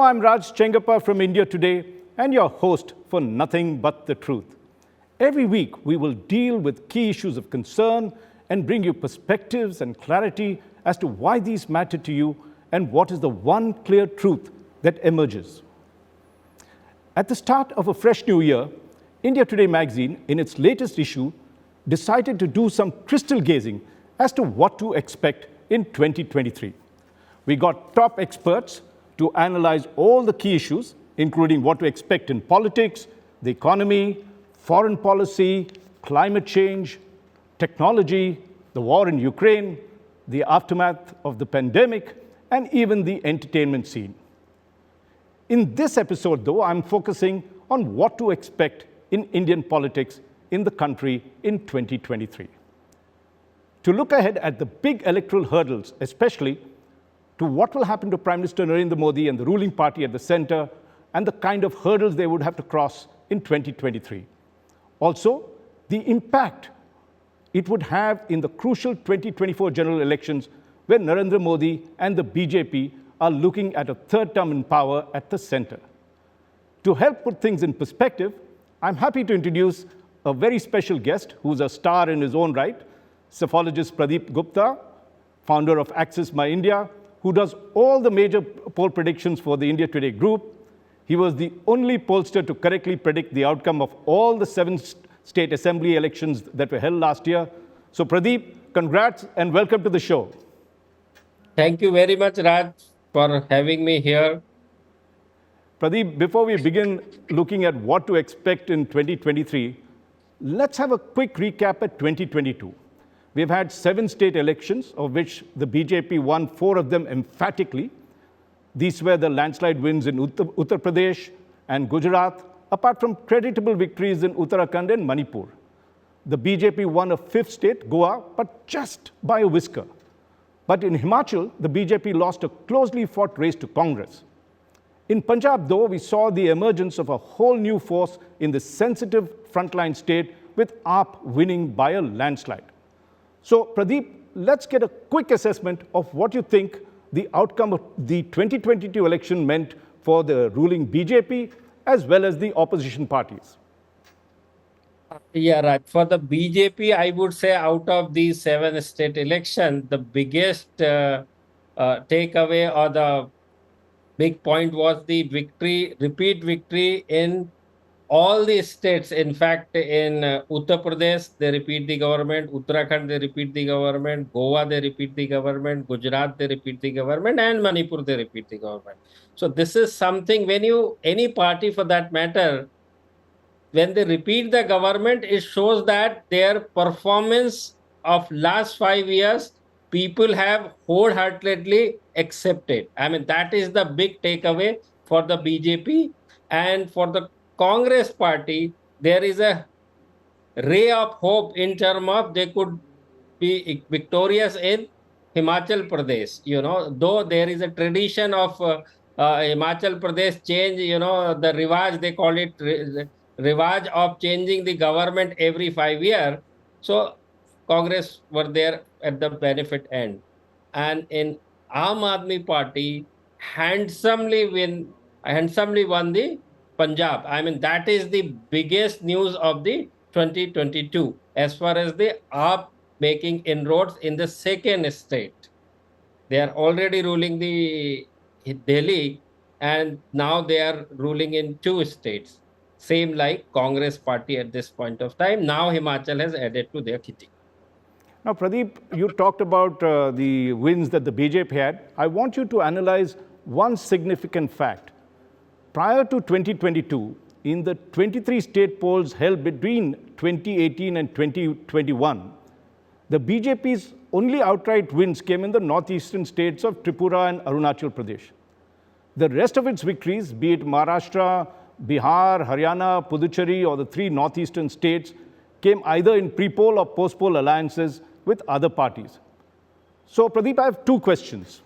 I'm Raj Chengappa from India Today and your host for Nothing But the Truth. Every week, we will deal with key issues of concern and bring you perspectives and clarity as to why these matter to you and what is the one clear truth that emerges. At the start of a fresh new year, India Today magazine, in its latest issue, decided to do some crystal gazing as to what to expect in 2023. We got top experts to analyze all the key issues, including what to expect in politics, the economy, foreign policy, climate change, technology, the war in Ukraine, the aftermath of the pandemic, and even the entertainment scene. In this episode, though, I'm focusing on what to expect in Indian politics in the country in 2023. To look ahead at the big electoral hurdles, especially to what will happen to Prime Minister Narendra Modi and the ruling party at the center, and the kind of hurdles they would have to cross in 2023. Also, the impact it would have in the crucial 2024 general elections, where Narendra Modi and the BJP are looking at a third term in power at the center. To help put things in perspective, I'm happy to introduce a very special guest who's a star in his own right, psephologist Pradeep Gupta, founder of Access My India, who does all the major poll predictions for the India Today group. He was the only pollster to correctly predict the outcome of all the 7 state assembly elections that were held last year. So Pradeep, congrats and welcome to the show. Thank you very much, Raj, for having me here. Pradeep, before we begin looking at what to expect in 2023, let's have a quick recap at 2022. We've had 7 state elections, of which the BJP won 4 of them emphatically. These were the landslide wins in Uttar Pradesh and Gujarat, apart from creditable victories in Uttarakhand and Manipur. The BJP won a 5th state, Goa, but just by a whisker. But in Himachal, the BJP lost a closely fought race to Congress. In Punjab, though, we saw the emergence of a whole new force in the sensitive frontline state, with AAP winning by a landslide. So, Pradeep, let's get a quick assessment of what you think the outcome of the 2022 election meant for the ruling BJP as well as the opposition parties. Yeah, Raj. For the BJP, I would say out of these 7 state elections, the biggest takeaway or the big point was the victory, repeat victory in all the states. In fact, in Uttar Pradesh, they repeat the government, Uttarakhand, they repeat the government, Goa, they repeat the government, Gujarat, they repeat the government, and Manipur, they repeat the government. So this is something, when any party for that matter, when they repeat the government, it shows that their performance of last 5 years, people have wholeheartedly accepted. I mean, that is the big takeaway for the BJP. And for the Congress party, there is a ray of hope in terms of they could be victorious in Himachal Pradesh. Though there is a tradition of Himachal Pradesh change, the Rivaj, they call it Rivaj of changing the government every 5 years. So Congress were there at the benefit end. And in Aam Aadmi Party, handsomely won the Punjab. I mean, that is the biggest news of the 2022 as far as the AAP making inroads in the 2nd state. They are already ruling the Delhi, and now they are ruling in 2 states. Same like Congress party at this point of time. Now Himachal has added to their kitty. Now, Pradeep, you talked about the wins that the BJP had. I want you to analyze one significant fact. Prior to 2022, in the 23 state polls held between 2018 and 2021, the BJP's only outright wins came in the northeastern states of Tripura and Arunachal Pradesh. The rest of its victories, be it Maharashtra, Bihar, Haryana, Puducherry, or the 3 northeastern states, came either in pre-poll or post-poll alliances with other parties. So, Pradeep, I have 2 questions.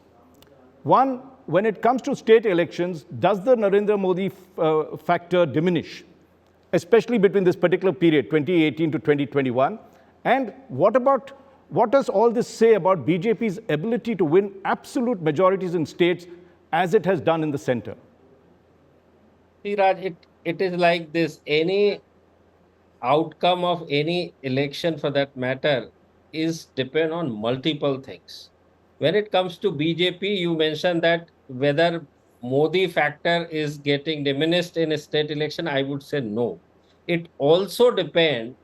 One, when it comes to state elections, does the Narendra Modi factor diminish, especially between this particular period, 2018 to 2021? And what does all this say about BJP's ability to win absolute majorities in states as it has done in the center? See, Raj, it is like this. Any outcome of any election for that matter is depend on multiple things. When it comes to BJP, you mentioned that whether Modi factor is getting diminished in a state election, I would say no. It also depends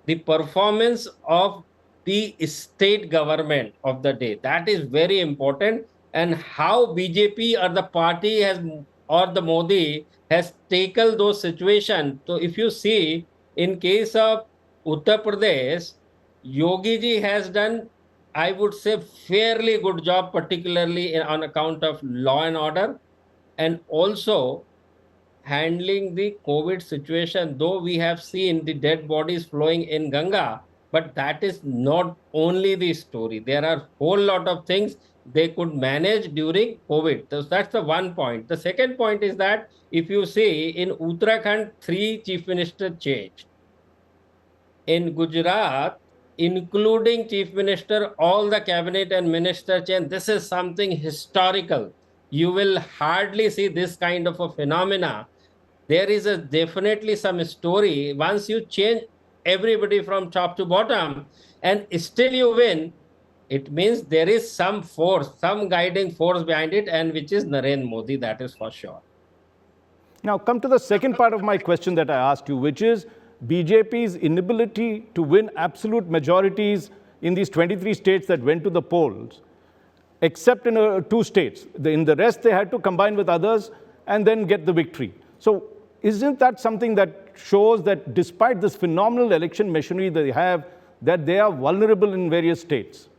the performance of the state government of the day. That is very important. And how BJP or the party has or the Modi has taken those situations. So if you see, in case of Uttar Pradesh, Yogi ji has done, I would say, fairly good job, particularly on account of law and order, and also handling the COVID situation, though we have seen the dead bodies flowing in Ganga, but that is not only the story. There are whole lot of things they could manage during COVID. So that's the one point. The second point is that if you see in Uttarakhand, three chief minister changed. In Gujarat, including chief minister, all the cabinet and minister change. This is something historical. You will hardly see this kind of a phenomena. There is a definitely some story. Once you change everybody from top to bottom and still you win, it means there is some force, some guiding force behind it, and which is Narendra Modi, that is for sure. Now, come to the second part of my question that I asked you, which is BJP's inability to win absolute majorities in these 23 states that went to the polls, except in two states. In the rest, they had to combine with others and then get the victory. So, isn't that something that shows that despite this phenomenal election machinery they have, that they are vulnerable in various states?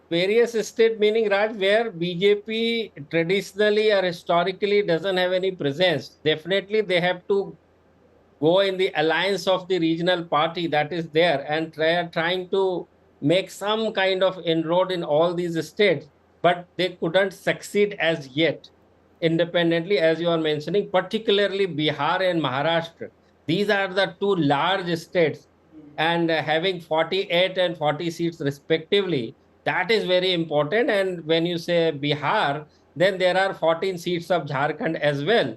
Various state meaning, Raj, where BJP traditionally or historically doesn't have any presence. Definitely they have to go in the alliance of the regional party that is there and trying to make some kind of inroad in all these states, but they couldn't succeed as yet independently, as you are mentioning, particularly Bihar and Maharashtra. These are the two large states, and having 48 and 40 seats respectively, that is very important. And when you say Bihar, then there are 14 seats of Jharkhand as well,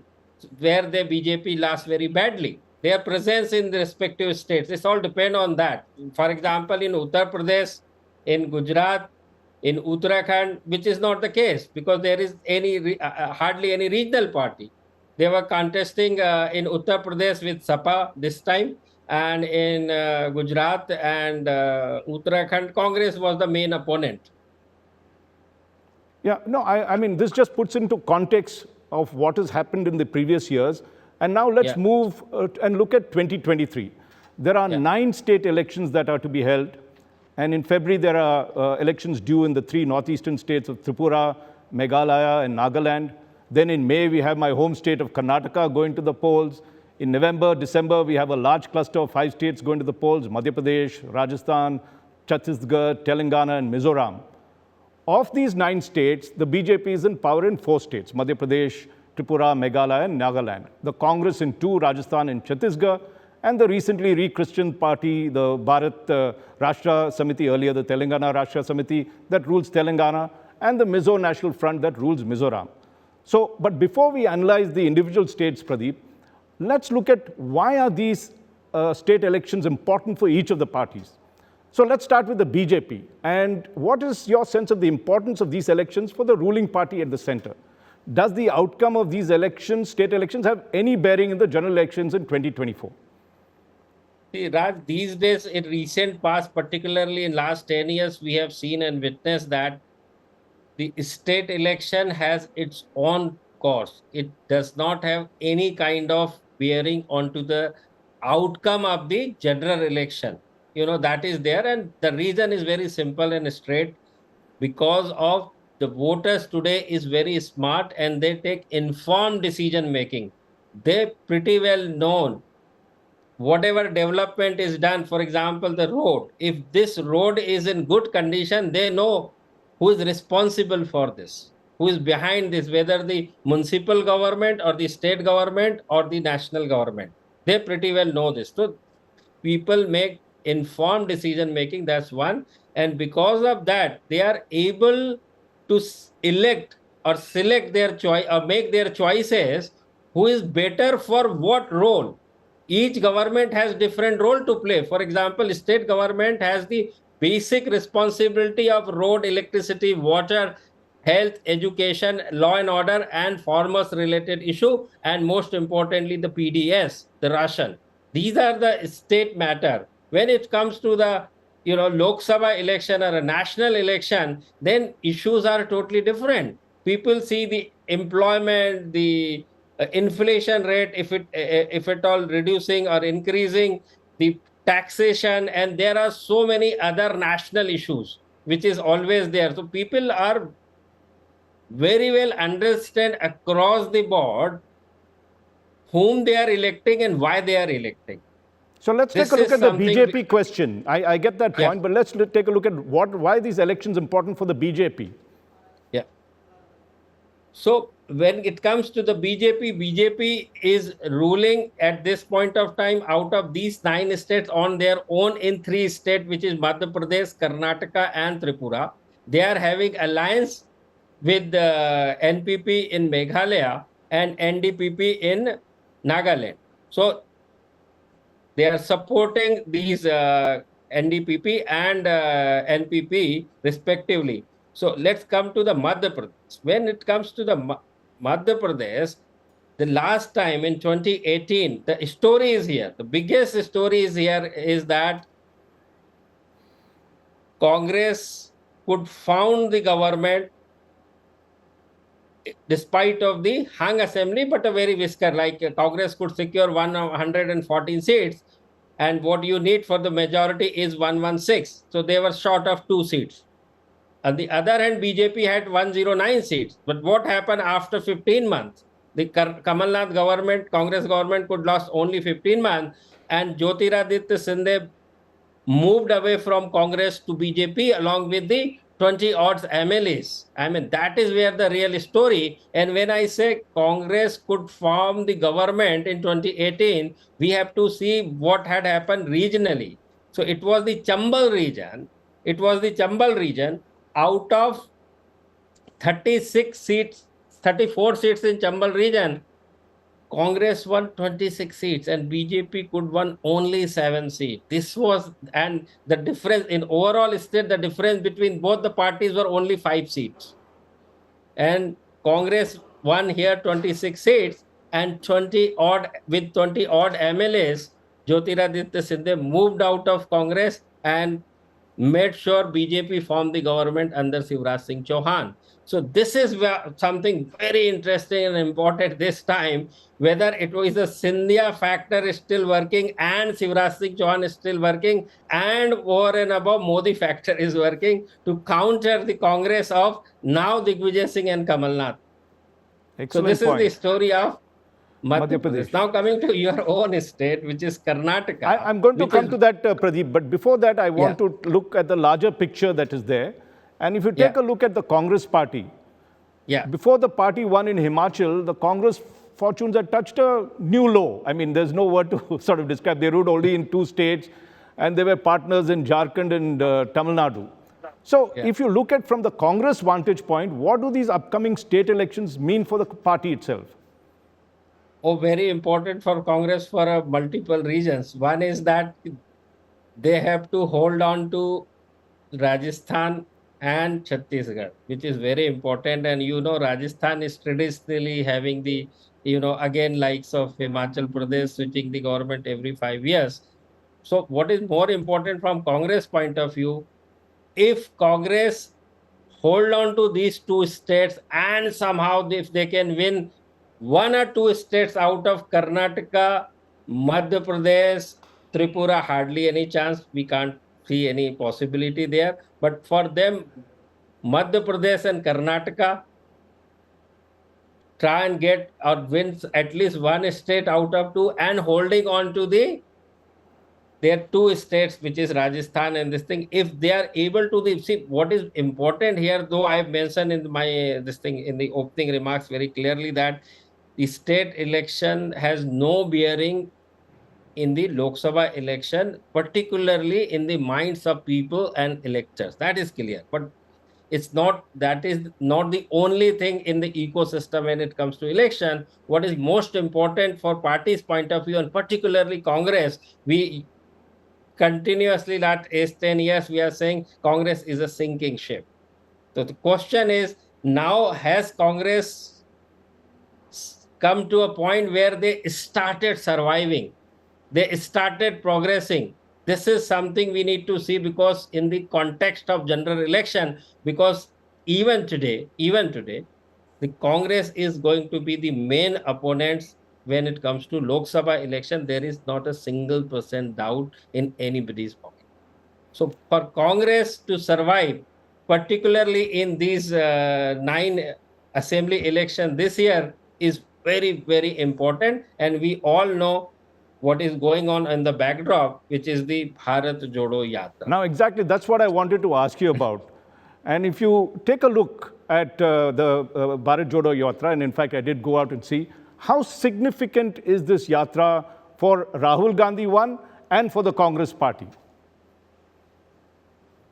where the BJP lost very badly. Their presence in the respective states, it's all depend on that. For example, in Uttar Pradesh, in Gujarat, in Uttarakhand, which is not the case because there is hardly any regional party. They were contesting in Uttar Pradesh with Sapa this time, and in Gujarat and Uttarakhand, Congress was the main opponent. Yeah, no, I mean, this just puts into context of what has happened in the previous years. And now let's move and look at 2023. There are 9 state elections that are to be held. And in February, there are elections due in the 3 northeastern states of Tripura, Meghalaya, and Nagaland. Then in May, we have my home state of Karnataka going to the polls. In November, December, we have a large cluster of 5 states going to the polls: Madhya Pradesh, Rajasthan, Chhattisgarh, Telangana, and Mizoram. Of these 9 states, the BJP is in power in 4 states: Madhya Pradesh, Tripura, Meghalaya, and Nagaland. The Congress in 2, Rajasthan and Chhattisgarh, and the recently re-Christian party, the Bharat Rashtra Samiti, earlier the Telangana Rashtra Samiti, that rules Telangana, and the Mizo National Front that rules Mizoram. So, but before we analyze the individual states, Pradeep, let's look at why are these state elections important for each of the parties. So let's start with the BJP. And what is your sense of the importance of these elections for the ruling party at the center? Does the outcome of these elections, state elections, have any bearing in the general elections in 2024? See, Raj, these days in recent past, particularly in last 10 years, we have seen and witnessed that the state election has its own course. It does not have any kind of bearing onto the outcome of the general election. That is there. And the reason is very simple and straight, because of the voters today is very smart and they take informed decision making. They pretty well know whatever development is done, for example, the road, if this road is in good condition, they know who is responsible for this, who is behind this, whether the municipal government or the state government or the national government. They pretty well know this. So people make informed decision making, that's one. And because of that, they are able to elect or select their choice or make their choices who is better for what role. Each government has different role to play. For example, state government has the basic responsibility of road, electricity, water, health, education, law and order, and farmers related issue, and most importantly, the PDS, the ration. These are the state matter. When it comes to the Lok Sabha election or a national election, then issues are totally different. People see the employment, the inflation rate, if at all reducing or increasing, the taxation, and there are so many other national issues which is always there. So people are very well understand across the board whom they are electing and why they are electing. So let's This take a look is at the something BJP question. I get that Yeah. point, but let's take a look at why these elections important for the BJP. Yeah. So when it comes to the BJP is ruling at this point of time out of these 9 states on their own in 3 states, which is Madhya Pradesh, Karnataka, and Tripura. They are having alliance with the NPP in Meghalaya and NDPP in Nagaland. So they are supporting these NDPP and NPP respectively. So let's come to the Madhya Pradesh. When it comes to the Madhya Pradesh, the last time in 2018, the story is here. The biggest story is here is that Congress could found the government despite of the hung assembly, but a very whisker, like Congress could secure 114 seats, and what you need for the majority is 116. So they were short of 2 seats. On the other hand, BJP had 109 seats. But what happened after 15 months? The Kamalnath government, Congress government could last only 15 months, and Jyotiraditya Sindhe moved away from Congress to BJP along with the 20 odd MLAs. I mean, that is where the real story. And when I say Congress could form the government in 2018, we have to see what had happened regionally. So it was the Chambal region. It was the Chambal region out of 36 seats, 34 seats in Chambal region. Congress won 26 seats and BJP could won only 7 seats. This was, and the difference in overall state, the difference between both the parties were only 5 seats. And Congress won here 26 seats and 20 odd, with 20 odd MLAs, Jyotiraditya Sindhe moved out of Congress and made sure BJP formed the government under Shivraj Singh Chauhan. So this is something very interesting and important this time, whether it was the Scindia factor is still working and Shivraj Singh Chauhan is still working, and over and above Modi factor is working to counter the Congress of now Digvijay Singh and Kamal Nath. So this is the story of Madhya Pradesh. Now coming to your own state, which is Karnataka. I'm going to come to that, Pradeep, but before that, I want to look at the larger picture that is there. And if you take a look at the Congress party, before the party won in Himachal, the Congress fortunes had touched a new low. I mean, there's no word to sort of describe. They ruled only in 2 states, and they were partners in Jharkhand and Tamil Nadu. So if you look at from the Congress vantage point, what do these upcoming state elections mean for the party itself? Oh, very important for Congress for multiple reasons. One is that they have to hold on to Rajasthan and Chhattisgarh, which is very important. And Rajasthan is traditionally having the, again, likes of Himachal Pradesh switching the government every 5 years. So what is more important from Congress point of view, if Congress hold on to these 2 states and somehow if they can win 1 or 2 states out of Karnataka, Madhya Pradesh, Tripura, hardly any chance. We can't see any possibility there. But for them, Madhya Pradesh and Karnataka, try and get or win at least 1 state out of 2 and holding on to their 2 states, which is Rajasthan and this thing. If they are able to see what is important here, though I have mentioned in my this thing in the opening remarks very clearly that the state election has no bearing in the Lok Sabha election, particularly in the minds of people and electors. That is clear. But It's not, that is not the only thing in the ecosystem when it comes to election. What is most important for party's point of view, and particularly Congress, we continuously last 10 years, we are saying Congress is a sinking ship. So the question is, now has Congress come to a point where they started surviving? They started progressing. This is something we need to see, because in the context of general election, because even today, the Congress is going to be the main opponents when it comes to Lok Sabha election. There is not a single percent doubt in anybody's mind. So for Congress to survive, particularly in these 9 assembly election this year, is very, very important. And we all know what is going on in the backdrop, which is the Bharat Jodo Yatra. Now, exactly, that's what I wanted to ask you about. And if you take a look at the Bharat Jodo Yatra, and in fact, I did go out and see, how significant is this yatra for Rahul Gandhi, one, and for the Congress party?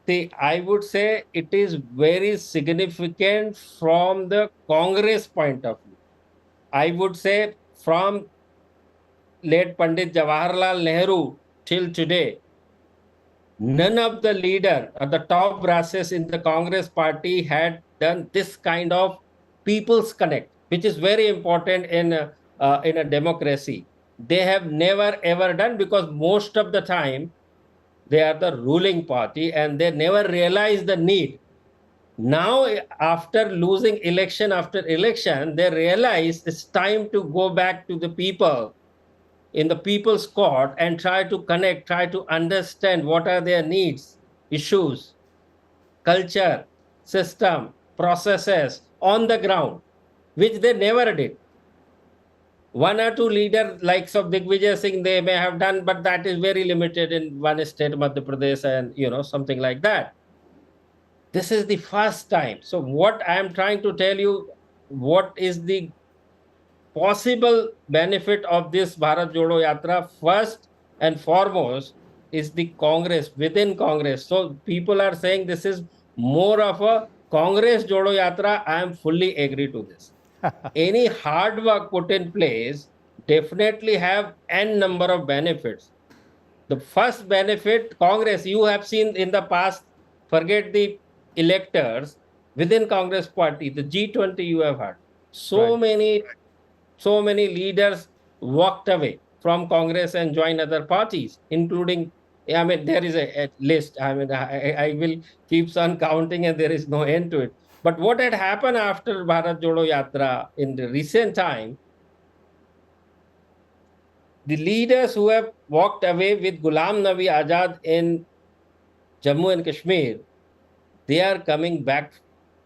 See, I would say it is very significant from the Congress point of view. I would say from late Pandit Jawaharlal Nehru till today, none of the leader or the top brasses in the Congress party had done this kind of people's connect, which is very important in a democracy. They have never ever done, because most of the time they are the ruling party and they never realize the need. Now, after losing election after election, they realize it's time to go back to the people in the people's court and try to connect, try to understand what are their needs, issues, culture, system, processes on the ground, which they never did. One or two leaders, likes of Digvijay Singh, they may have done, but that is very limited in one state, Madhya Pradesh, and something like that. This is the first time. So what I am trying to tell you, what is the possible benefit of this Bharat Jodo Yatra? First and foremost is the Congress, within Congress. So people are saying this is more of a Congress Jodo Yatra. I am fully agree to this. Any hard work put in place definitely have n number of benefits. The first benefit, Congress, you have seen in the past, forget the electors, within Congress party, the G20 you have heard. So many leaders walked away from Congress and joined other parties, including, I mean, there is a list. I mean, I will keep on counting and there is no end to it. But what had happened after Bharat Jodo Yatra in the recent time, the leaders who have walked away with Ghulam Nabi Azad in Jammu and Kashmir, they are coming back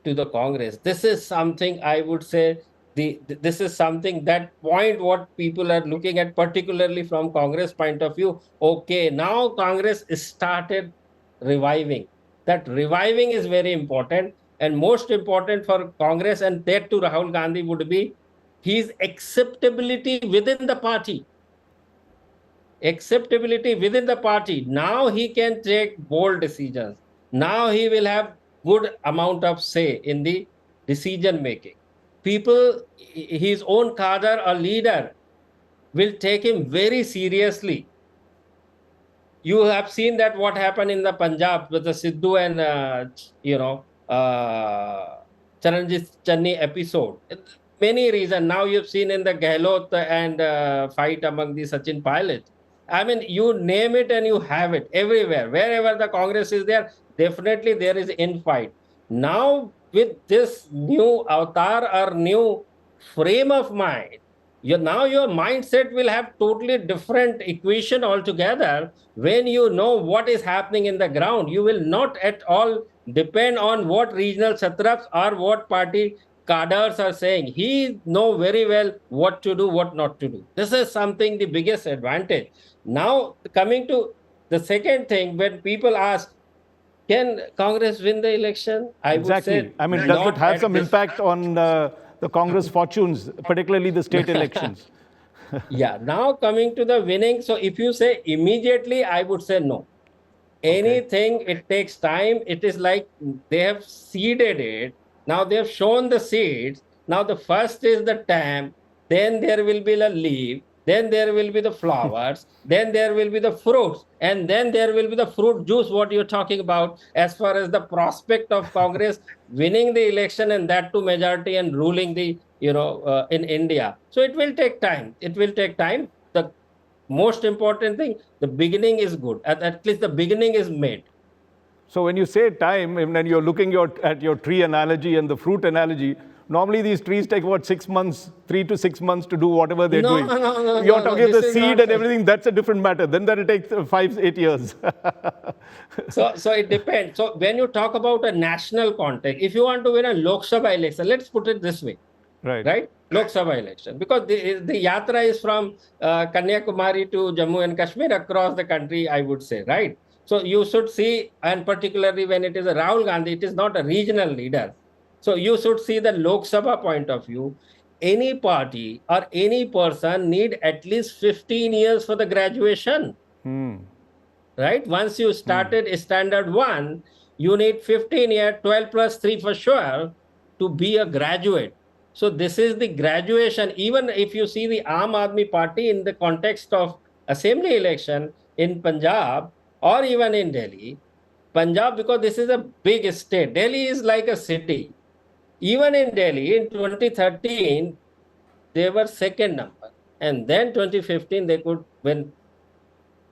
to the Congress. This is something I would say, this is something, that point what people are looking at, particularly from Congress point of view. Okay, now Congress started reviving. That reviving is very important, and most important for Congress, and that to Rahul Gandhi, would be his acceptability within the party. Acceptability within the party. Now he can take bold decisions. Now he will have good amount of say in the decision making. People, his own cadre or leader, will take him very seriously. You have seen that what happened in the Punjab with the Sidhu and Charanjit Channi episode. Many reasons. Now you've seen in the Gehlot and fight among the Sachin pilots. I mean, you name it and you have it everywhere. Wherever the Congress is there, definitely there is infight. Now, with this new avatar or new frame of mind, now your mindset will have totally different equation altogether. When you know what is happening in the ground, you will not at all depend on what regional satraps or what party cadres are saying. He know very well what to do, what not to do. This is something, the biggest advantage. Now, coming to the second thing, when people ask, can Congress win the election? I would say, I mean, does it have some impact on the Congress fortunes, particularly the state elections? Yeah, now coming to the winning. So if you say immediately, I would say no. Anything, it takes time. It is like they have seeded it. Now they have shown the seeds. Now the first is the stem, then there will be the leaf, then there will be the flowers, then there will be the fruits, and then there will be the fruit juice, what you're talking about, as far as the prospect of Congress winning the election and that to majority and ruling the, in India. So it will take time. It will take time. The most important thing, the beginning is good. At least the beginning is made. So when you say time, and when you're looking at your tree analogy and the fruit analogy, normally these trees take what, 6 months, 3 to 6 months to do whatever they're doing. You're talking of the seed and everything, that's a different matter. Then that'll take 5-8 years. So it depends. So when you talk about a national context, if you want to win a Lok Sabha election, let's put it this way. Right? Lok Sabha election. Because the yatra is from Kanyakumari to Jammu and Kashmir across the country, I would say, right? So you should see, and particularly when it is a Rahul Gandhi, it is not a regional leader. So you should see the Lok Sabha point of view. Any party or any person need at least 15 years for the graduation. Right? Once you started standard 1, you need 15 years, 12 plus 3 for sure, to be a graduate. So this is the graduation. Even if you see the Aam Aadmi Party in the context of assembly election in Punjab or even in Delhi, Punjab, because this is a big state. Delhi is like a city. Even in Delhi, in 2013, they were second number. And then 2015, they could win,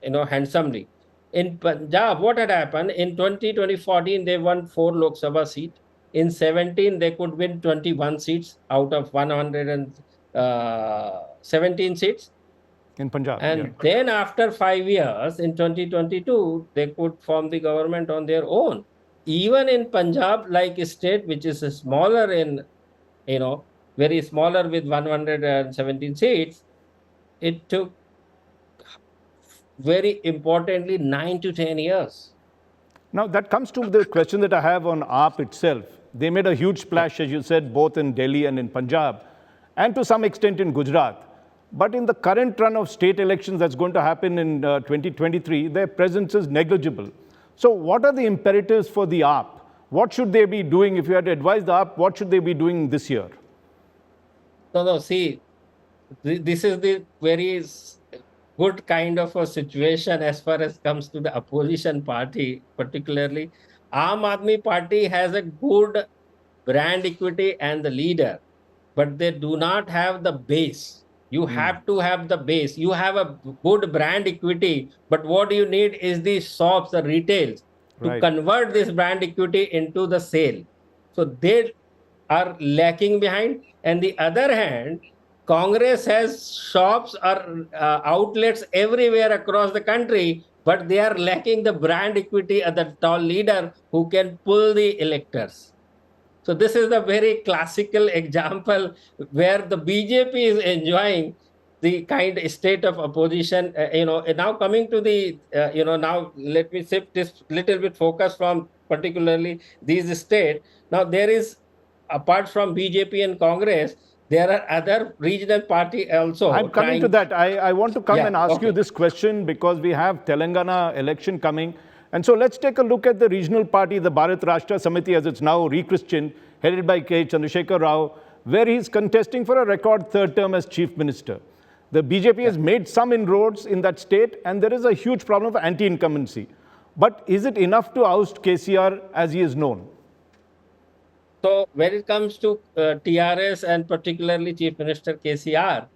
handsomely. In Punjab, what had happened? In 2014, they won 4 Lok Sabha seats. In 17, they could win 21 seats out of 117 seats. In Punjab. And then after 5 years, in 2022, they could form the government on their own. Even in Punjab, like a state which is smaller in, very smaller with 117 seats, it took, very importantly, 9 to 10 years. Now, that comes to the question that I have on AAP itself. They made a huge splash, as you said, both in Delhi and in Punjab, and to some extent in Gujarat. But in the current run of state elections that's going to happen in 2023, their presence is negligible. So what are the imperatives for the AAP? What should they be doing? If you had to advise the AAP, what should they be doing this year? No, see, this is the very good kind of a situation as far as comes to the opposition party, particularly. Aam Aadmi Party has a good brand equity and the leader, but they do not have the base. You have to have the base. You have a good brand equity, but what you need is the shops, the retails, to convert this brand equity into the sale. So they are lacking behind. And the other hand, Congress has shops or outlets everywhere across the country, but they are lacking the brand equity of the tall leader who can pull the electors. So this is the very classical example where the BJP is enjoying the kind of state of opposition. Now coming to the, now let me shift this little bit focus from particularly these states. Now there is, apart from BJP and Congress, there are other regional party also. I'm coming to that. I want to come and ask you this question because we have Telangana election coming. And so let's take a look at the regional party, the Bharat Rashtra Samiti, as it's now rechristened, headed by K. Chandrasekhar Rao, where he's contesting for a record third term as chief minister. The BJP has made some inroads in that state, and there is a huge problem of anti-incumbency. But is it enough to oust KCR as he is known? So when it comes to TRS and particularly Chief Minister KCR,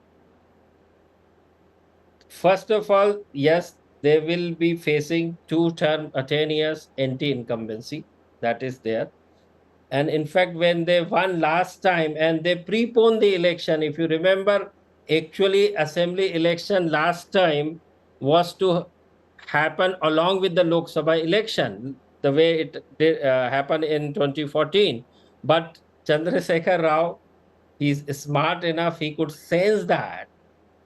first of all, yes, they will be facing 10 years anti-incumbency. That is there. And in fact, when they won last time and they preponed the election, if you remember, actually assembly election last time was to happen along with the Lok Sabha election, the way it did, happened in 2014. But Chandrasekhar Rao, he's smart enough, he could sense that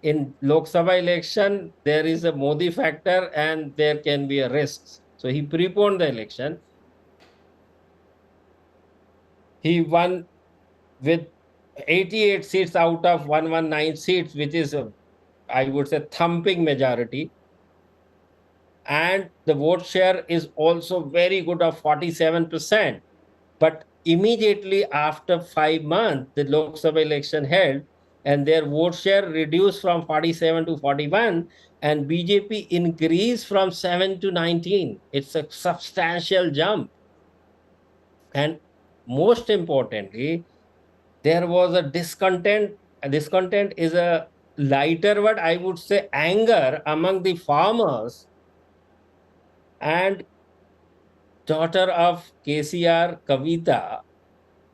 in Lok Sabha election, there is a Modi factor and there can be a risk. So he preponed the election. He won with 88 seats out of 119 seats, which is, I would say, thumping majority. and the vote share is also very good of 47%. But immediately after 5 months, the Lok Sabha election held, and their vote share reduced from 47 to 41, and BJP increased from 7 to 19. It's a substantial jump. And most importantly, there was a discontent. Discontent is a lighter word, I would say anger among the farmers and daughter of KCR, Kavita,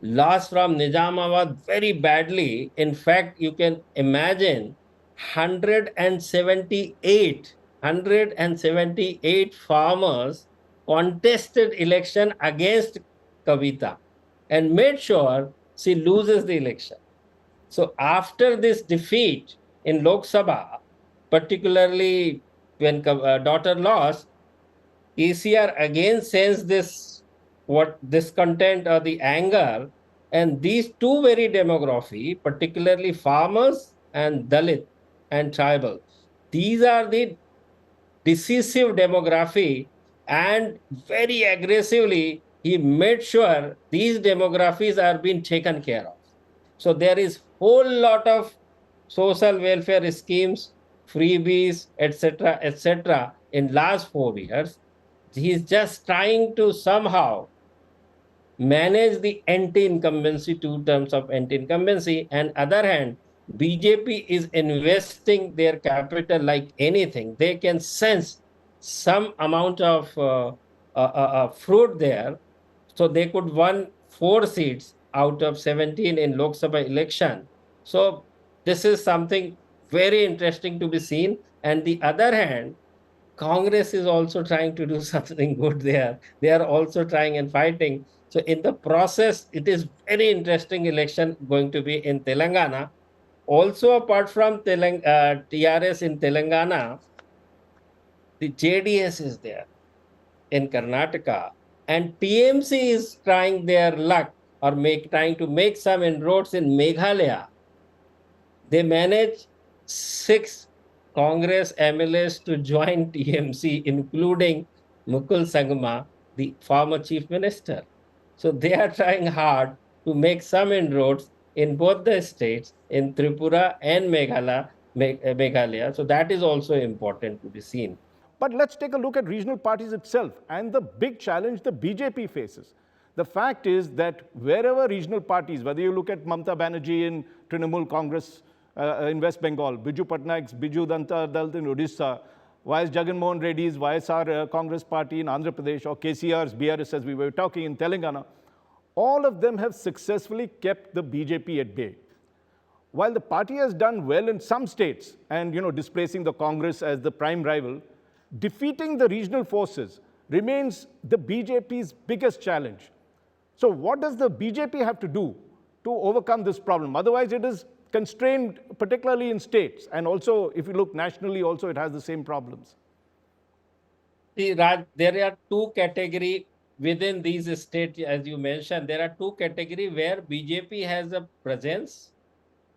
lost from Nizamabad very badly. In fact, you can imagine 178 farmers contested election against Kavita and made sure she loses the election. So after this defeat in Lok Sabha, particularly when daughter lost, KCR again sends this what discontent or the anger, and these two very demography, particularly farmers and Dalit and tribal, these are the decisive demography, and very aggressively he made sure these demographies are being taken care of. So there is whole lot of social welfare schemes, freebies, etc., in last 4 years. He's just trying to somehow manage the anti-incumbency, two terms of anti-incumbency, and other hand, BJP is investing their capital like anything. They can sense some amount of fruit there, so they could win 4 seats out of 17 in Lok Sabha election. So this is something very interesting to be seen. And the other hand, Congress is also trying to do something good there. They are also trying and fighting. So in the process, it is very interesting election going to be in Telangana. Also, apart from TRS in Telangana, the JDS is there in Karnataka, and TMC is trying their luck or trying to make some inroads in Meghalaya. They managed 6 Congress MLAs to join TMC, including Mukul Sangma, the former chief minister. So they are trying hard to make some inroads in both the states, in Tripura and Meghalaya. So that is also important to be seen. But let's take a look at regional parties itself and the big challenge the BJP faces. The fact is that wherever regional parties, whether you look at Mamata Banerjee in Trinamool Congress in West Bengal, Biju Patnaik's Biju Danta Dal in Odisha, YS Jagan Mohan Reddy's YSR Congress Party in Andhra Pradesh, or KCR's BRS, as we were talking, in Telangana, all of them have successfully kept the BJP at bay. While the party has done well in some states and displacing the Congress as the prime rival, defeating the regional forces remains the BJP's biggest challenge. So what does the BJP have to do to overcome this problem? Otherwise, it is constrained, particularly in states. And also, if you look nationally, also it has the same problems. See, Raj, there are two categories within these states, as you mentioned. There are two categories where BJP has a presence,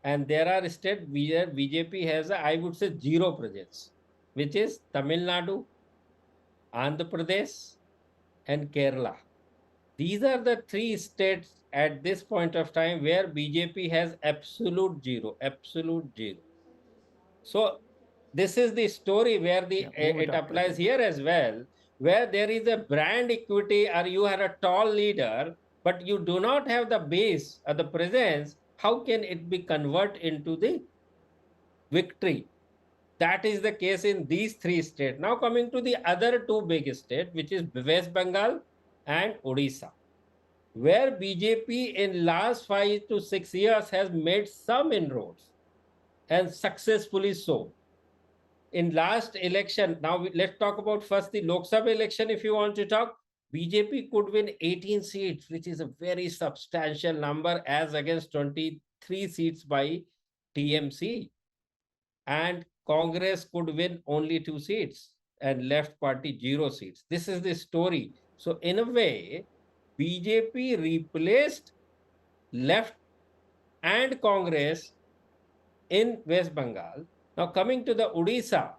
and there are states where BJP has a, I would say, zero presence, which is Tamil Nadu, Andhra Pradesh, and Kerala. These are the 3 states at this point of time where BJP has absolute zero, absolute zero. So this is the story where it applies here as well, where there is a brand equity, or you are a tall leader, but you do not have the base or the presence. How can it be converted into the victory? That is the case in these 3 states. Now coming to the other two big states, which is West Bengal and Odisha, where BJP in last 5 to 6 years has made some inroads, and successfully so. In last election, now let's talk about first the Lok Sabha election. If you want to talk, BJP could win 18 seats, which is a very substantial number, as against 23 seats by TMC. And Congress could win only 2 seats, and left party 0 seats. This is the story. So in a way, BJP replaced left and Congress in West Bengal. Now coming to the Odisha,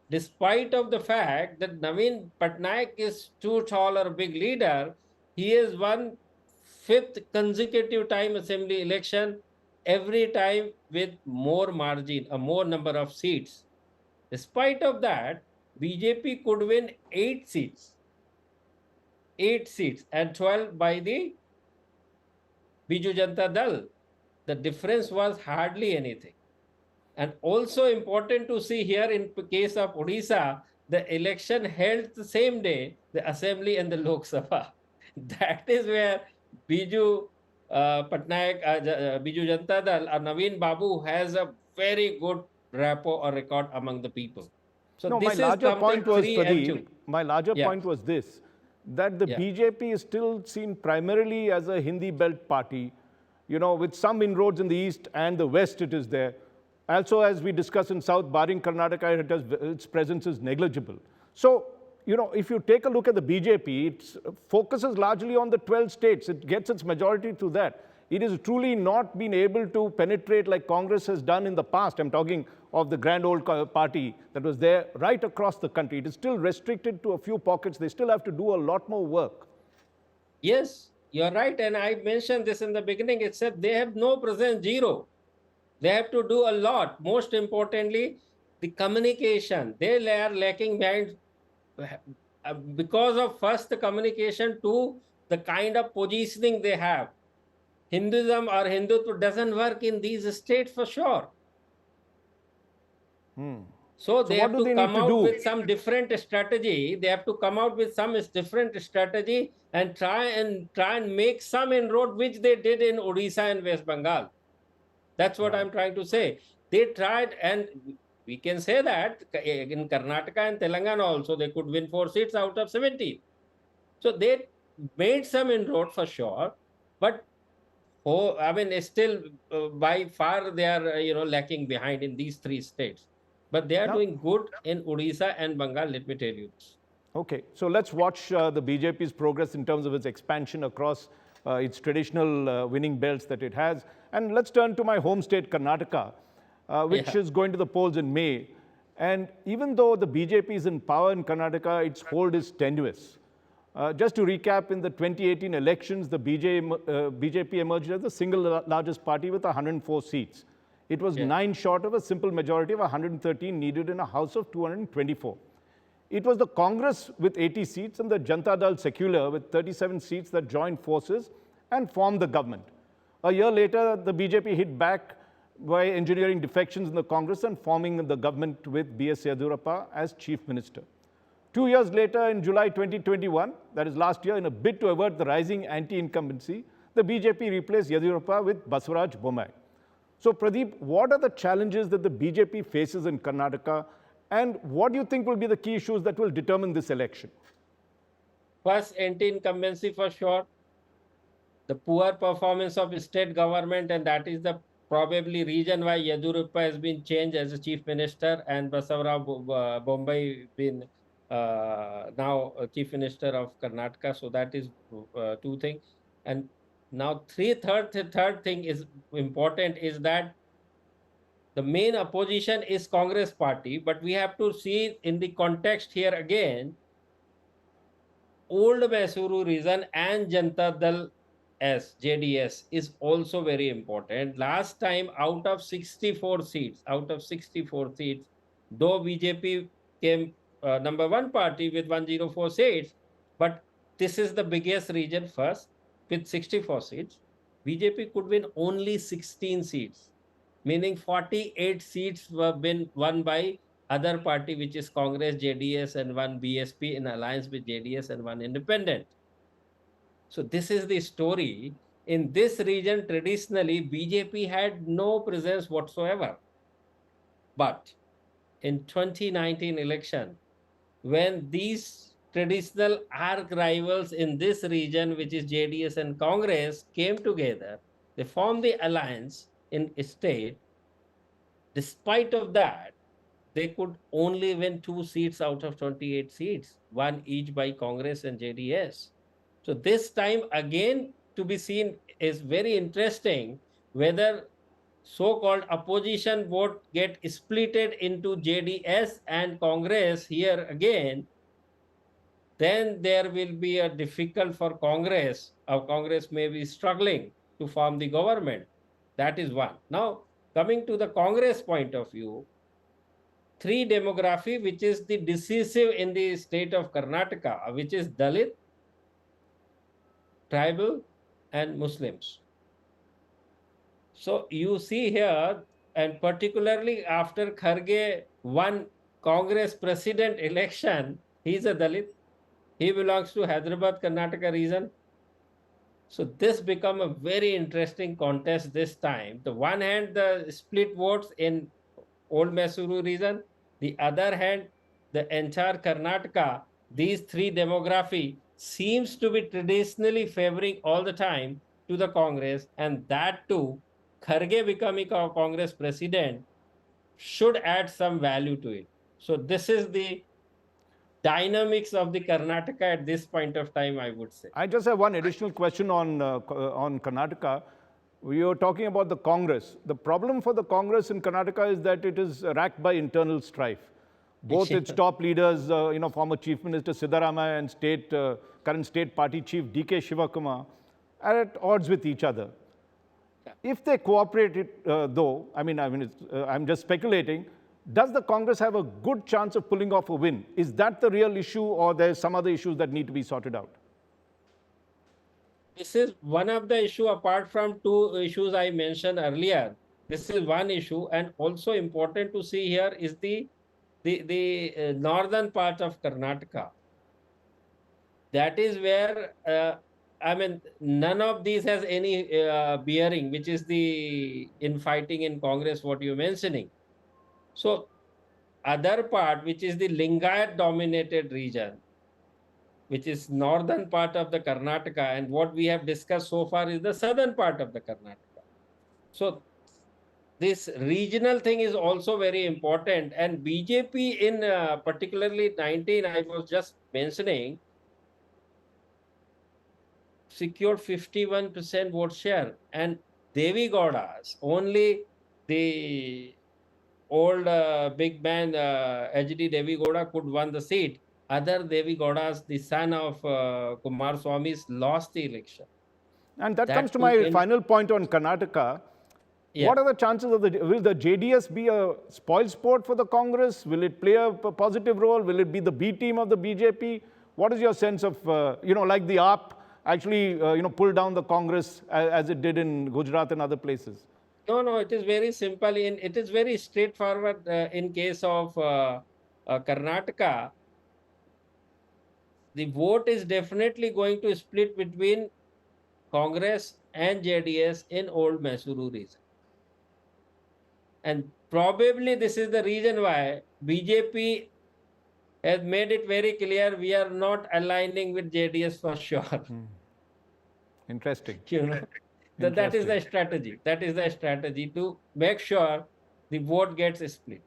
despite of the fact that Naveen Patnaik is too tall or big leader, he has won fifth consecutive time assembly election, every time with more margin, a more number of seats. Despite of that, BJP could win 8 seats and 12 by the Biju Janata Dal. The difference was hardly anything. And also important to see here in case of Odisha, the election held the same day, the assembly and the Lok Sabha. That is where Biju Patnaik, Biju Janata Dal, or Naveen Babu has a very good rapport or record among the people. So No, my this is larger something point was, 3 and 2. my larger Yeah, point was this, that the yeah. BJP is still seen primarily as a Hindi belt party, with some inroads in the east and the west it is there. Also, as we discussed in south, barring Karnataka, its presence is negligible. So, if you take a look at the BJP, it focuses largely on the 12 states. It gets its majority through that. It is truly not been able to penetrate like Congress has done in the past. I'm talking of the grand old party that was there right across the country. It is still restricted to a few pockets. They still have to do a lot more work. Yes, you're right. And I mentioned this in the beginning. It said they have no presence, zero. They have to do a lot. Most importantly, the communication. They are lacking behind because of first the communication, to the kind of positioning they have. Hinduism or Hindutva doesn't work in these states for sure. So So they what have do to they need come to out do? with some different strategy. They have to come out with some different strategy and try and make some inroad, which they did in Odisha and West Bengal. That's what Right. I'm trying to say. They tried, and we can say that in Karnataka and Telangana also, they could win 4 seats out of 70. So they made some inroad for sure, but I mean, still by far they are lacking behind in these 3 states. But they are Now, doing good in Odisha and Bengal. Let me tell you this. okay, so let's watch the BJP's progress in terms of its expansion across its traditional winning belts that it has. And let's turn to my home state, Karnataka, which Yeah. is going to the polls in May. And even though the BJP is in power in Karnataka, its hold is tenuous. Just to recap, in the 2018 elections, the BJP emerged as the single largest party with 104 seats. It was Yeah. 9 short of a simple majority of 113 needed in a House of 224. It was the Congress with 80 seats and the Janata Dal Secular with 37 seats that joined forces and formed the government. A year later, the BJP hit back by engineering defections in the Congress and forming the government with B.S. Yediyurappa as chief minister. 2 years later, in July 2021, that is last year, in a bid to avert the rising anti-incumbency, the BJP replaced Yediyurappa with Basavaraj Bommai. So, Pradeep, what are the challenges that the BJP faces in Karnataka, and what do you think will be the key issues that will determine this election? First, anti-incumbency for sure. The poor performance of state government, and that is the probably reason why Yediyurappa has been changed as a chief minister and Basavaraj Bommai been now chief minister of Karnataka. So that is two things. And now third thing is important, is that the main opposition is Congress party, but we have to see in the context here again, old Mysuru region and Janata Dal S, JDS is also very important. Last time, out of 64 seats, though BJP came number one party with 104 seats, but this is the biggest region first with 64 seats. BJP could win only 16 seats, meaning 48 seats were been won by other party, which is Congress, JDS, and one BSP in alliance with JDS and one independent. So this is the story. In this region, traditionally, BJP had no presence whatsoever. But in 2019 election, when these traditional arch rivals in this region, which is JDS and Congress, came together, they formed the alliance in state. Despite of that, they could only win 2 seats out of 28 seats, one each by Congress and JDS. So this time again to be seen is very interesting whether so-called opposition vote get splitted into JDS and Congress here again, then there will be a difficult for Congress, or Congress may be struggling to form the government. That is one. Now, coming to the Congress point of view, three demography, which is the decisive in the state of Karnataka, which is Dalit, tribal, and Muslims. So you see here, and particularly after Kharge won Congress president election, he is a Dalit. He belongs to Hyderabad, Karnataka region. So this become a very interesting contest this time. The one hand, the split votes in Old Mysuru region. The other hand, the entire Karnataka, these three demography seems to be traditionally favoring all the time to the Congress, and that too, Kharge becoming a Congress president should add some value to it. So this is the dynamics of the Karnataka at this point of time, I would say. I just have one additional question on Karnataka. We were talking about the Congress. The problem for the Congress in Karnataka is that it is racked by internal strife. Both its top leaders, former Chief Minister Siddaramaiah and current state party chief D.K. Shivakumar, are at odds with each other. If they cooperate, though, I'm just speculating, does the Congress have a good chance of pulling off a win? Is that the real issue, or there's some other issues that need to be sorted out? This is one of the issue apart from two issues I mentioned earlier. This is one issue, and also important to see here is the northern part of Karnataka. That is where none of these has any bearing, which is the infighting in Congress, what you're mentioning. So other part, which is the Lingayat dominated region, which is northern part of the Karnataka, and what we have discussed so far is the southern part of the Karnataka. So this regional thing is also very important, and BJP in particularly 19, I was just mentioning, secured 51% vote share, and Devi Gaudas, only the old big man HD Devi Gowda could won the seat. Other Devi Gowdas, the son of Kumar Swami's, lost the election. And that comes to my final point on Karnataka. Yeah. What are the chances of will the JDS be a spoil sport for the Congress? Will it play a positive role? Will it be the B team of the BJP? What is your sense of, like the AAP actually, pull down the Congress as it did in Gujarat and other places? No, it is very simple. It is very straightforward in case of Karnataka. The vote is definitely going to split between Congress and JDS in Old Mysuru region. And probably this is the reason why BJP has made it very clear we are not aligning with JDS for sure. Interesting. That is the strategy. That is the strategy to make sure the vote gets split.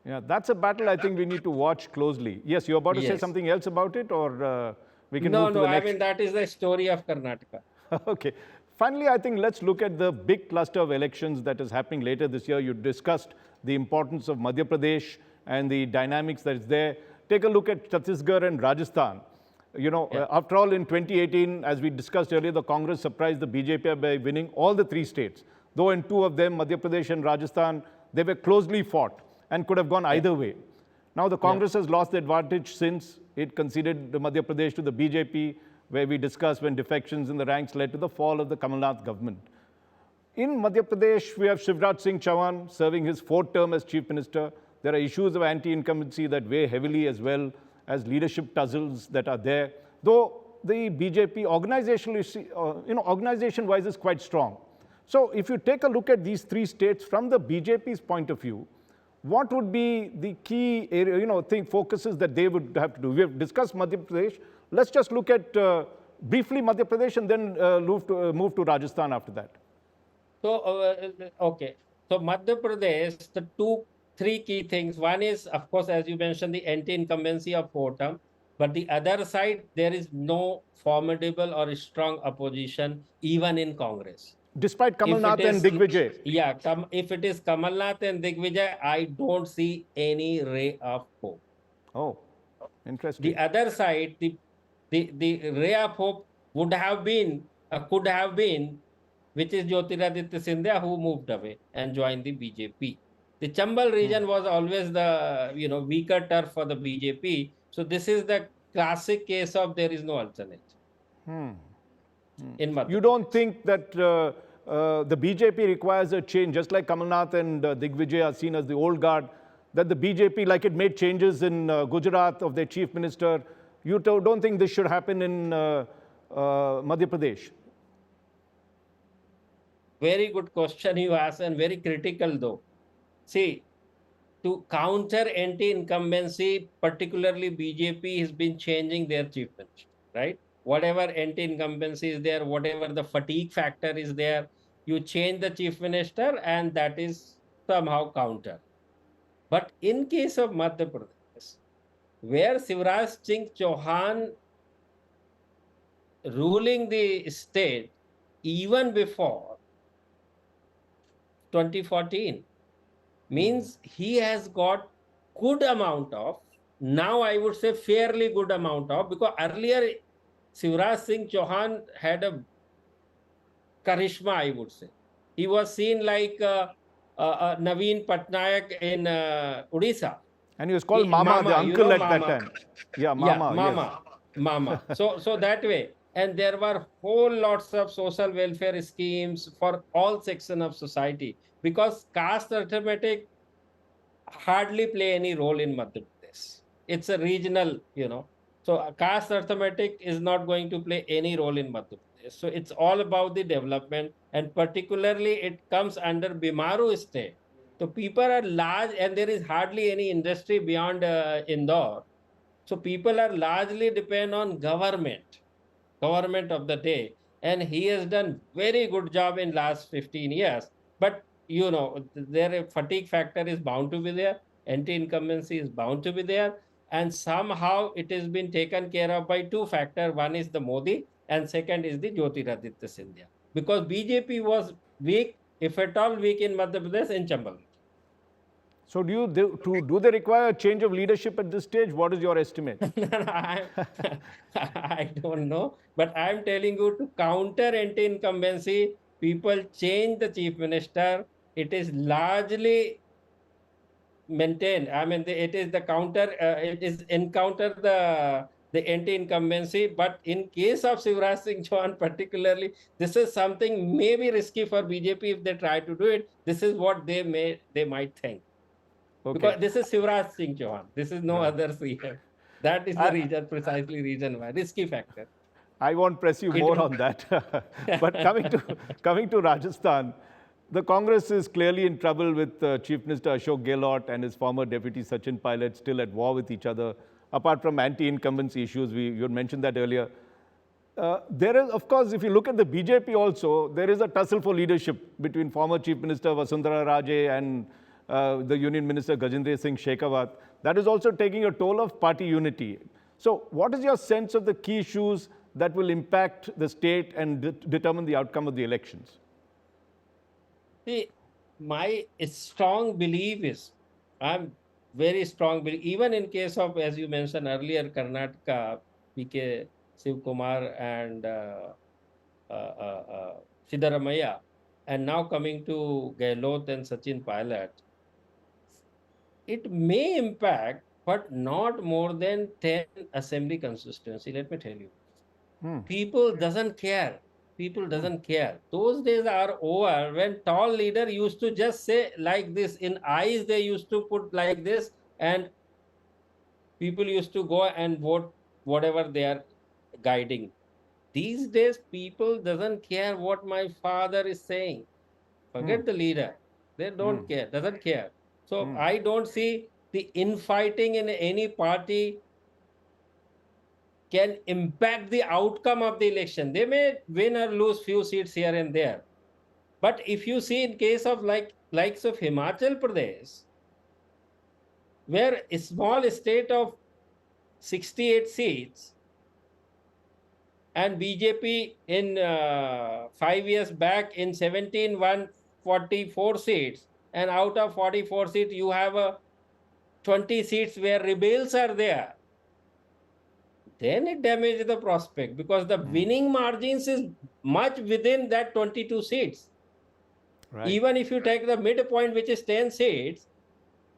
Yeah, that's a battle I think we need to watch closely. Yes, you're about to say something else about it, or we can move to the next? No, that is the story of Karnataka. Okay. Finally, I think let's look at the big cluster of elections that is happening later this year. You discussed the importance of Madhya Pradesh and the dynamics that is there. Take a look at Chhattisgarh and Rajasthan. After all, in 2018, as we discussed earlier, the Congress surprised the BJP by winning all the three states. Though in two of them, Madhya Pradesh and Rajasthan, they were closely fought and could have gone either way. Now the Congress has lost the advantage since it conceded the Madhya Pradesh to the BJP, where we discussed when defections in the ranks led to the fall of the Kamal Nath government. In Madhya Pradesh, we have Shivraj Singh Chauhan serving his fourth term as Chief Minister. There are issues of anti-incumbency that weigh heavily, as well as leadership tussles that are there. Though the BJP organization-wise is quite strong. So if you take a look at these three states from the BJP's point of view, what would be the key area, focuses that they would have to do? We have discussed Madhya Pradesh. Let's just look at briefly Madhya Pradesh and then move to Rajasthan after that. So, okay. So Madhya Pradesh, the three key things. One is, of course, as you mentioned, the anti-incumbency of four term. But the other side, there is no formidable or strong opposition, even in Congress. Despite Kamal If it Nath and is, Digvijay. yeah, if it is Kamal Nath and Digvijay, I don't see any ray of hope. Oh, interesting. The other side, the ray of hope would have been, could have been, which is Jyotiraditya Scindia, who moved away and joined the BJP. The Chambal region was always the weaker turf for the BJP. So this is the classic case of there is no alternative in Madhya You don't Pradesh. think that the BJP requires a change, just like Kamal Nath and Digvijay are seen as the old guard, that the BJP, like it made changes in Gujarat of their chief minister, you don't think this should happen in Madhya Pradesh? Very good question you ask, and very critical though. See, to counter anti-incumbency, particularly BJP has been changing their chief minister, right? Whatever anti-incumbency is there, whatever the fatigue factor is there, you change the chief minister and that is somehow counter. But in case of Madhya Pradesh, where Shivraj Singh Chauhan ruling the state even before 2014, means he has got good amount of, now I would say fairly good amount of, because earlier Shivraj Singh Chauhan had a charisma, I would say. He was seen like Naveen Patnaik in Odisha. And he was called Mama, the Mama, uncle at that Mama. time. Yeah, Yeah, Mama, yes. Mama. So that way. And there were whole lots of social welfare schemes for all section of society, because caste arithmetic hardly play any role in Madhya Pradesh. It's a regional, So caste arithmetic is not going to play any role in Madhya Pradesh. So it's all about the development, and particularly it comes under Bimaru state. So people are large, and there is hardly any industry beyond Indore. So people are largely depend on government of the day, and he has done very good job in last 15 years. But their fatigue factor is bound to be there, anti-incumbency is bound to be there, and somehow it has been taken care of by two factors. One is the Modi, and second is the Jyotiraditya Scindia, because BJP was weak, if at all weak, in Madhya Pradesh and Chambal. So do they require a change of leadership at this stage? What is your estimate? I don't know, but I'm telling you, to counter anti-incumbency, people change the chief minister. It is largely maintained. I mean, it is the counter. It is encounter the anti-incumbency. But in case of Shivraj Singh Chauhan, particularly, this is something maybe risky for BJP if they try to do it. This is what they might think. Okay. Because this is Shivraj Singh Chauhan. This is no Right. other CM. That is the reason, precisely reason why. Risky factor. I won't press you more on that. But coming to Rajasthan, the Congress is clearly in trouble with Chief Minister Ashok Gehlot and his former deputy Sachin Pilot still at war with each other. Apart from anti-incumbency issues, you had mentioned that earlier. There is, of course, if you look at the BJP also, there is a tussle for leadership between former Chief Minister Vasundhara Raje and the Union Minister Gajendra Singh Shekhawat. That is also taking a toll of party unity. So what is your sense of the key issues that will impact the state and determine the outcome of the elections? See, my strong belief is, I'm very strong belief, even in case of, as you mentioned earlier, Karnataka, PK Shiv Kumar and Siddaramaiah, and now coming to Gehlot and Sachin Pilot, it may impact, but not more than 10 assembly constituency. Let me tell you. People doesn't care. People doesn't care. Those days are over when tall leader used to just say like this. In eyes, they used to put like this, and people used to go and vote whatever they are guiding. These days, people doesn't care what my father is saying. Forget the leader. They don't care, doesn't care. So I don't see the infighting in any party can impact the outcome of the election. They may win or lose few seats here and there. But if you see in case of likes of Himachal Pradesh, where a small state of 68 seats, And BJP in 5 years back in 17 won 44 seats, and out of 44 seats you have 20 seats where rebels are there. Then it damages the prospect, because the winning margins is much within that 22 seats. Right. Even if you take the midpoint, which is 10 seats,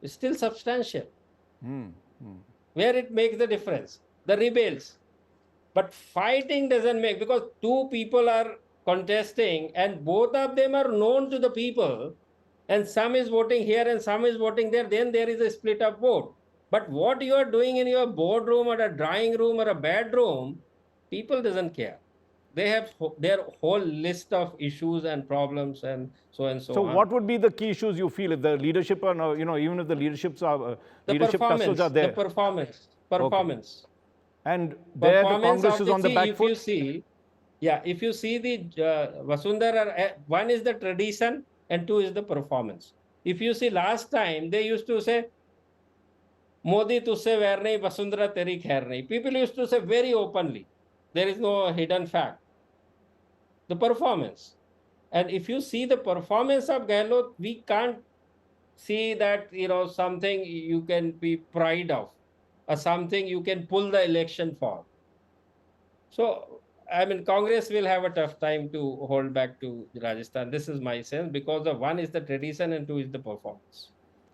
it's still substantial. Where it makes the difference, the rebels. But fighting doesn't make, because two people are contesting and both of them are known to the people, and some is voting here and some is voting there, then there is a split of vote. But what you are doing in your boardroom or a drawing room or a bedroom, people doesn't care. They have their whole list of issues and problems and So so on. what would be the key issues you feel if the leadership are, even if the leaderships are, The leadership tussles are there? Okay. performance. And there the Performance Congress of is the, on the see, back if you foot? see, yeah, if you see the Vasundhara, one is the tradition and two is the performance. If you see last time, they used to say, Modi तुझसे वैर नहीं, Vasundhara तेरी खैर नहीं. People used to say very openly. There is no hidden fact. The performance. And if you see the performance of Gehlot, we can't see that, something you can be proud of or something you can pull the election for. So, I mean, Congress will have a tough time to hold back to Rajasthan. This is my sense, because the one is the tradition and two is the performance.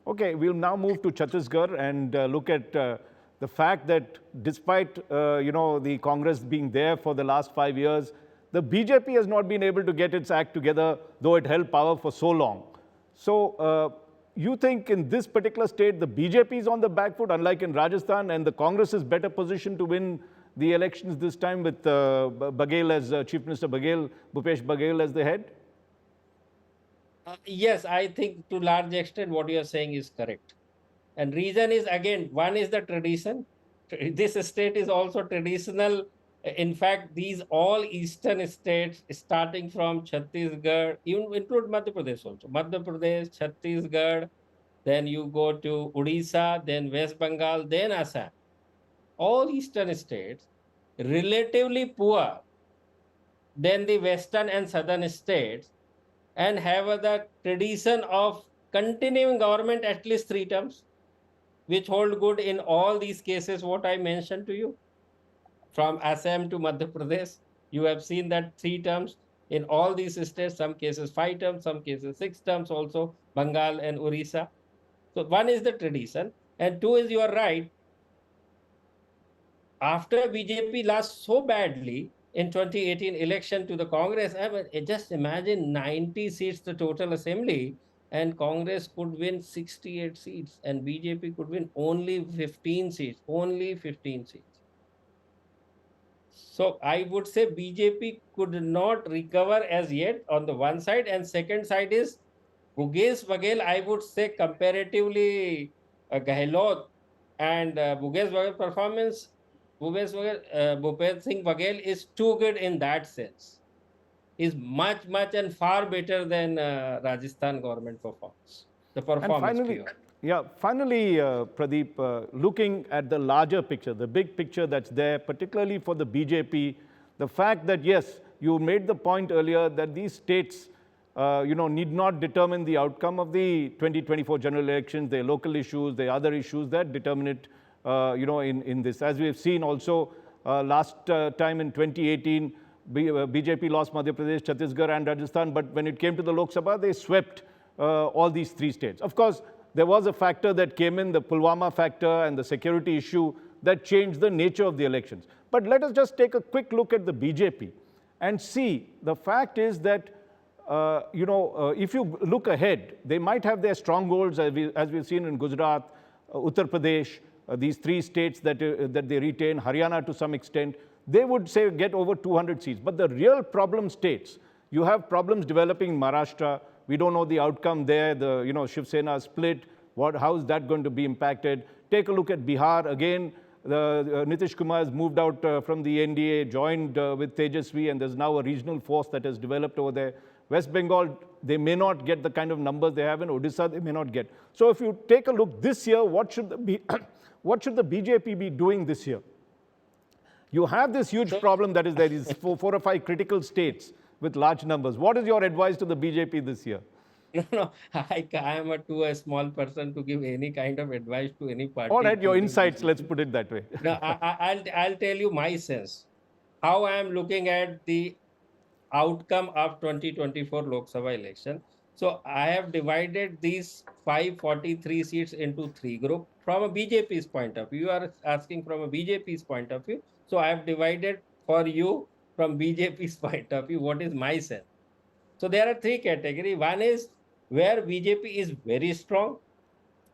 Okay, we'll now move to Chhattisgarh and look at the fact that despite the Congress being there for the last 5 years, the BJP has not been able to get its act together, though it held power for so long. So you think in this particular state, the BJP is on the back foot, unlike in Rajasthan, and the Congress is better positioned to win the elections this time with Baghel as Chief Minister Bhupesh Baghel as the head? Yes, I think to large extent what you are saying is correct. And reason is, again, one is the tradition. This state is also traditional. In fact, these all eastern states, starting from Chhattisgarh, even include Madhya Pradesh also. Madhya Pradesh, Chhattisgarh, then you go to Odisha, then West Bengal, then Assam. All eastern states relatively poor than the western and southern states, and have the tradition of continuing government at least 3 terms, which hold good in all these cases what I mentioned to you. From Assam to Madhya Pradesh, you have seen that 3 terms in all these states, some cases 5 terms, some cases 6 terms also, Bengal and Orissa. So one is the tradition, and two is, you are right, after BJP lost so badly in 2018 election to the Congress, I mean, just imagine 90 seats, the total assembly, and Congress could win 68 seats, and BJP could win only 15 seats, only 15 seats. So I would say BJP could not recover as yet on the one side, and second side is Bhupesh Baghel, I would say comparatively Gehlot and Bhupesh Baghel performance, Bhupesh Singh Baghel is too good in that sense. Is much and far better than Rajasthan government performance. The And performance finally, pure. Pradeep, looking at the larger picture, the big picture that's there, particularly for the BJP, the fact that, yes, you made the point earlier that these states, need not determine the outcome of the 2024 general elections, their local issues, their other issues that determine it, in this. As we have seen also last time in 2018, BJP lost Madhya Pradesh, Chhattisgarh and Rajasthan, but when it came to the Lok Sabha, they swept all these three states. Of course, there was a factor that came in, the Pulwama factor and the security issue that changed the nature of the elections. But let us just take a quick look at the BJP and see. The fact is that, if you look ahead, they might have their strongholds, as we've seen in Gujarat, Uttar Pradesh, these three states that they retain, Haryana to some extent, they would say get over 200 seats. But the real problem states, you have problems developing in Maharashtra. We don't know the outcome there. The Shiv Sena split. How is that going to be impacted? Take a look at Bihar again. Nitish Kumar has moved out from the NDA, joined with Tejasvi, and there's now a regional force that has developed over there. West Bengal, they may not get the kind of numbers they have in Odisha. They may not get. So if you take a look this year, what should the BJP be doing this year? You have this huge So, problem that is there is four or five critical states with large numbers. What is your advice to the BJP this year? no, I am a small person to give any kind of advice to any All party, right, your including insights, let's BJP. put it that way. No, I'll tell you my sense, how I am looking at the outcome of 2024 Lok Sabha election. So I have divided these 543 seats into three groups from a BJP's point of view. You are asking from a BJP's point of view. So I have divided for you from BJP's point of view. What is my sense? So there are three categories. One is where BJP is very strong.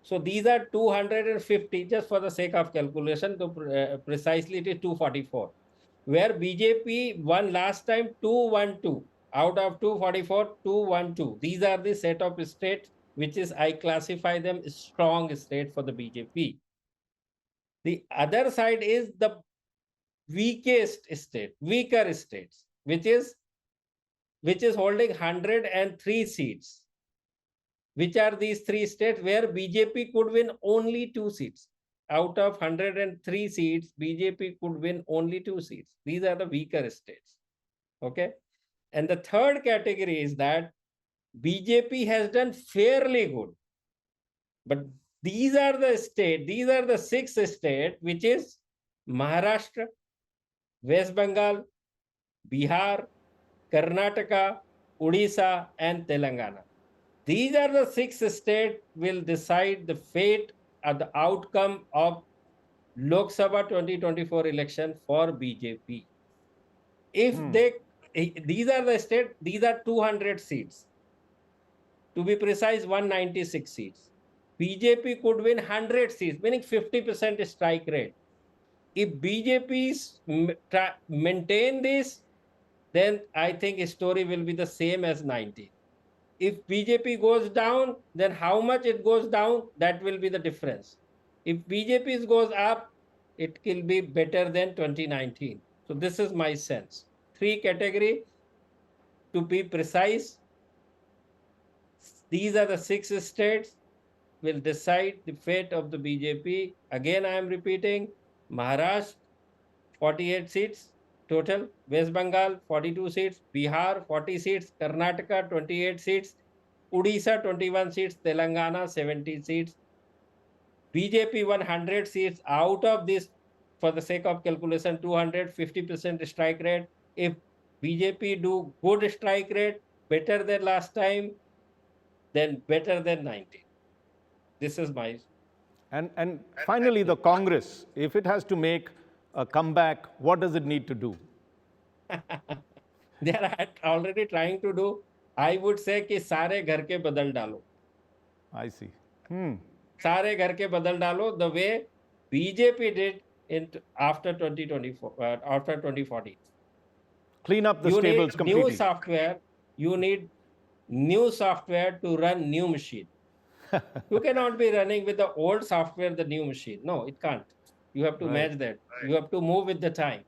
So these are 250, just for the sake of calculation, to precisely it is 244. Where BJP won last time 212 out of 244, 212. These are the set of states which is I classify them strong state for the BJP. The other side is the weaker states, which is holding 103 seats. Which are these three states where BJP could win only 2 seats? Out of 103 seats, BJP could win only 2 seats. These are the weaker states. Okay. And the third category is that BJP has done fairly good. But these are the 6 states, which is Maharashtra, West Bengal, Bihar, Karnataka, Odisha, and Telangana. These are the 6 states will decide the fate and the outcome of Lok Sabha 2024 election for BJP. If these are the states, these are 200 seats. To be precise, 196 seats. BJP could win 100 seats, meaning 50% strike rate. If BJPs maintain this, then I think story will be the same as 19. If BJP goes down, then how much it goes down, that will be the difference. If BJP goes up, it will be better than 2019. So this is my sense. Three category, to be precise. These are the 6 states will decide the fate of the BJP. Again, I am repeating, Maharashtra, 48 seats total, West Bengal, 42 seats, Bihar, 40 seats, Karnataka, 28 seats, Odisha, 21 seats, Telangana, 70 seats, BJP, 100 seats. Out of this, for the sake of calculation, 250% strike rate. If BJP do good strike rate, better than last time, then better than 19. This is my. And finally, the Congress, if it has to make a comeback, what does it need to do? They are already trying to do. I would say कि सारे घर के बदल डालो. I see. सारे घर के बदल डालो. The way BJP did in after 2024, after 2014. Clean up the You stables need completely. new software. You need new software to run new machine. You cannot be running with the old software, the new machine. No, it can't. You have to Right. match that. You have to move with the time.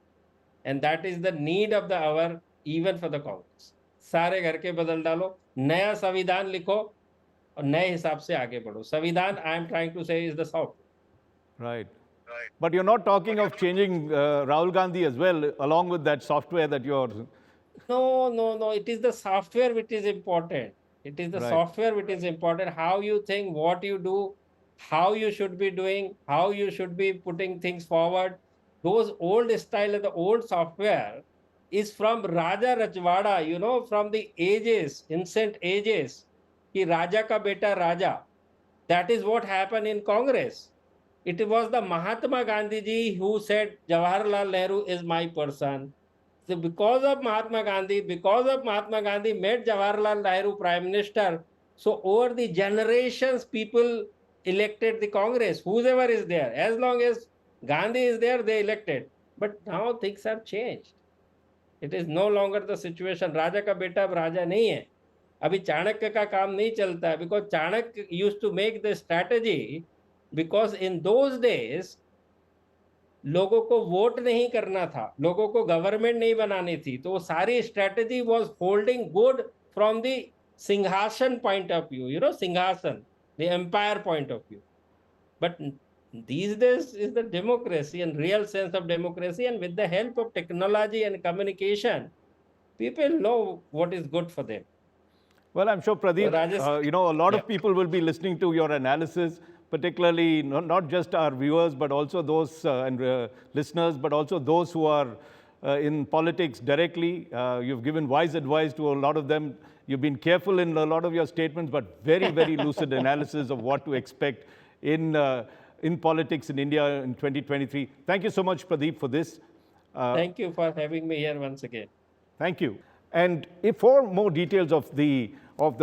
And that is the need of the hour, even for the Congress. सारे घर के बदल डालो, नया संविधान लिखो और नए हिसाब से आगे बढ़ो. संविधान, I am trying to say, is the software. Right. But you're not talking of changing Rahul Gandhi as well, along with that software that you're. No. It is the software which is important. It is the Right. software which is important. How you think, what you do, how you should be doing, how you should be putting things forward. Those old style and the old software is from Raja Rajwada, from the ages, ancient ages. Ki Raja ka beta Raja. That is what happened in Congress. It was the Mahatma Gandhi ji who said Jawaharlal Nehru is my person. So because of Mahatma Gandhi made Jawaharlal Nehru Prime Minister. So over the generations, people elected the Congress, whoever is there. As long as Gandhi is there, they elected. But now things have changed. It is no longer the situation. राजा का बेटा अब राजा नहीं है. अभी चाणक्य का काम नहीं चलता है, because Chanakya used to make the strategy, because in those days लोगों को वोट नहीं करना था, लोगों को गवर्नमेंट नहीं बनानी थी, तो वो सारी strategy was holding good from the सिंहासन पॉइंट ऑफ व्यू, सिंहासन, the empire point of view. But these days is the democracy and real sense of democracy. And with the help of technology and communication, people know what is good for them. Well, I'm sure, So Pradeep, Rajesh, a lot yeah. of people will be listening to your analysis, particularly not just our viewers, but also those listeners, but also those who are in politics directly. You've given wise advice to a lot of them. You've been careful in a lot of your statements, but very, very lucid analysis of what to expect in politics in India in 2023. Thank you so much, Pradeep, for this. Thank you for having me here once again. Thank you. And if for more details of the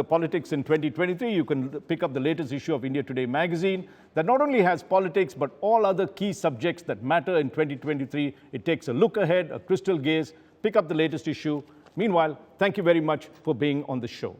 politics in 2023, you can pick up the latest issue of India Today magazine that not only has politics, but all other key subjects that matter in 2023. It takes a look ahead, a crystal gaze. Pick up the latest issue. Meanwhile, thank you very much for being on the show.